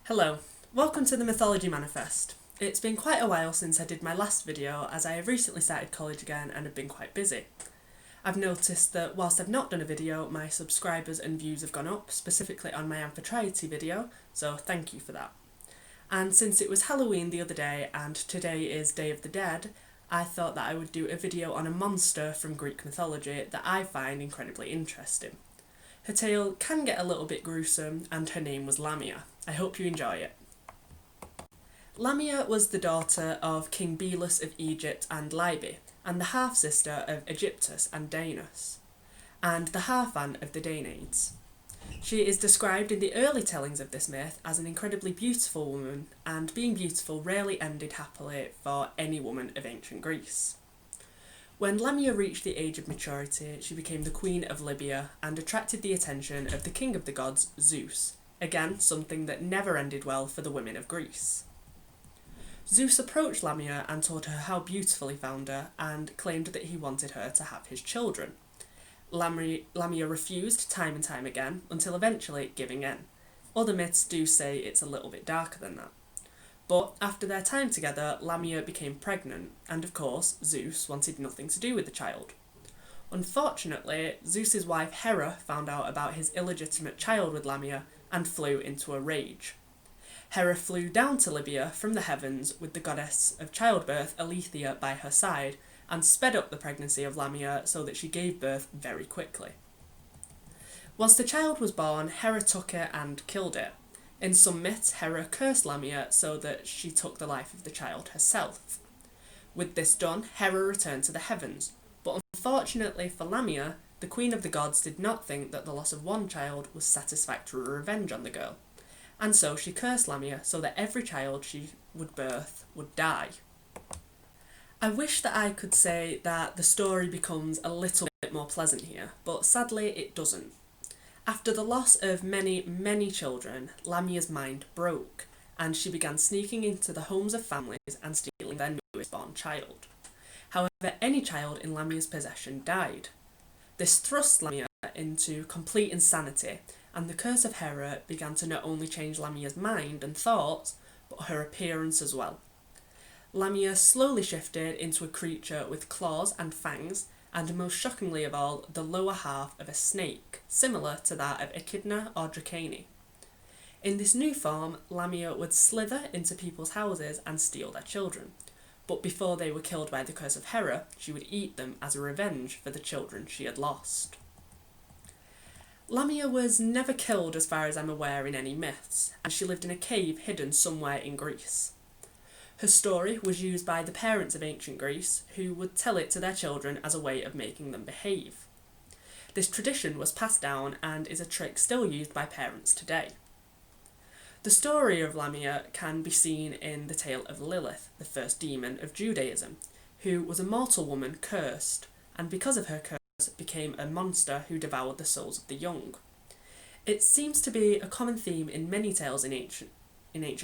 Hello, welcome to the Mythology Manifest. It's been quite a while since I did my last video as I have recently started college again and have been quite busy. I've noticed that whilst I've not done a video, my subscribers and views have gone up, specifically on my Amphitrite video, so thank you for that. And since it was Halloween the other day and today is Day of the Dead, I thought that I would do a video on a monster from Greek mythology that I find incredibly interesting. Her tale can get a little bit gruesome and her name was Lamia. I hope you enjoy it. Lamia was the daughter of King Belus of Egypt and Libya, and the half-sister of Aegyptus and Danos, and the half-aunt of the Danaids. She is described in the early tellings of this myth as an incredibly beautiful woman, and being beautiful rarely ended happily for any woman of ancient Greece. When Lamia reached the age of maturity, she became the queen of Libya and attracted the attention of the king of the gods, Zeus, again something that never ended well for the women of Greece. Zeus approached Lamia and told her how beautiful he found her and claimed that he wanted her to have his children. Lamia refused time and time again, until eventually giving in. Other myths do say it's a little bit darker than that. But after their time together, Lamia became pregnant, and of course, Zeus wanted nothing to do with the child. Unfortunately, Zeus's wife Hera found out about his illegitimate child with Lamia and flew into a rage. Hera flew down to Libya from the heavens with the goddess of childbirth Aletheia by her side and sped up the pregnancy of Lamia so that she gave birth very quickly. Once the child was born, Hera took it and killed it. In some myths, Hera cursed Lamia so that she took the life of the child herself. With this done, Hera returned to the heavens, but unfortunately for Lamia, the queen of the gods did not think that the loss of one child was satisfactory revenge on the girl, and so she cursed Lamia so that every child she would birth would die. I wish that I could say that the story becomes a little bit more pleasant here, but sadly it doesn't. After the loss of many children, Lamia's mind broke, and she began sneaking into the homes of families and stealing their newest born child. However, any child in Lamia's possession died. This thrust Lamia into complete insanity, and the curse of Hera began to not only change Lamia's mind and thoughts, but her appearance as well. Lamia slowly shifted into a creature with claws and fangs, and most shockingly of all, the lower half of a snake, similar to that of Echidna or Dracani. In this new form, Lamia would slither into people's houses and steal their children, but before they were killed by the curse of Hera, she would eat them as a revenge for the children she had lost. Lamia was never killed as far as I'm aware in any myths, and she lived in a cave hidden somewhere in Greece. Her story was used by the parents of ancient Greece, who would tell it to their children as a way of making them behave. This tradition was passed down and is a trick still used by parents today. The story of Lamia can be seen in the tale of Lilith, the first demon of Judaism, who was a mortal woman cursed, and because of her curse became a monster who devoured the souls of the young. It seems to be a common theme in many tales in ancient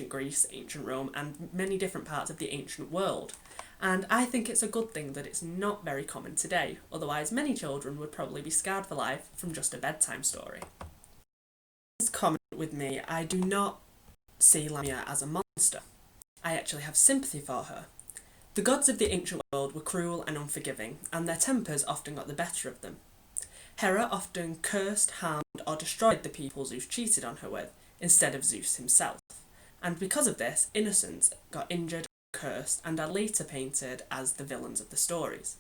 Greece, ancient Rome, and many different parts of the ancient world. And I think it's a good thing that it's not very common today, otherwise many children would probably be scarred for life from just a bedtime story. This comment with me, I do not see Lamia as a monster. I actually have sympathy for her. The gods of the ancient world were cruel and unforgiving, and their tempers often got the better of them. Hera often cursed, harmed, or destroyed the people Zeus cheated on her with, instead of Zeus himself. And because of this, innocents got injured, cursed, and are later painted as the villains of the stories.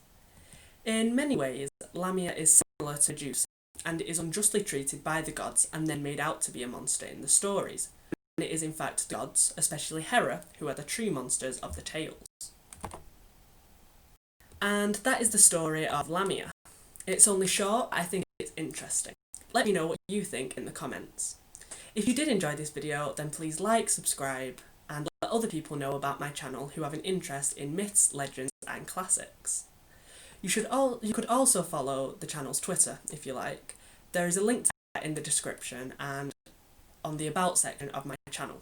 In many ways, Lamia is similar to Medusa, and is unjustly treated by the gods and then made out to be a monster in the stories. And it is in fact the gods, especially Hera, who are the true monsters of the tales. And that is the story of Lamia. It's only short, I think it's interesting. Let me know what you think in the comments. If you did enjoy this video, then please like, subscribe, and let other people know about my channel who have an interest in myths, legends, and classics. You could also follow the channel's Twitter, if you like. There is a link to that in the description and on the About section of my channel.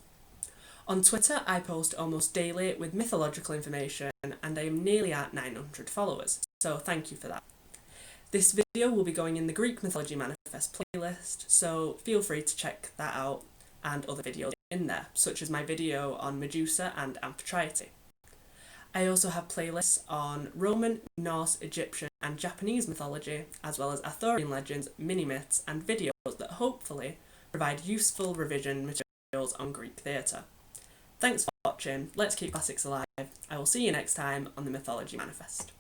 On Twitter, I post almost daily with mythological information, and I am nearly at 900 followers, so thank you for that. This video will be going in the Greek Mythology Manifest playlist, so feel free to check that out and other videos in there, such as my video on Medusa and Amphitrite. I also have playlists on Roman, Norse, Egyptian and Japanese mythology, as well as Arthurian legends, mini-myths and videos that hopefully provide useful revision materials on Greek theatre. Thanks for watching, let's keep classics alive. I will see you next time on the Mythology Manifest.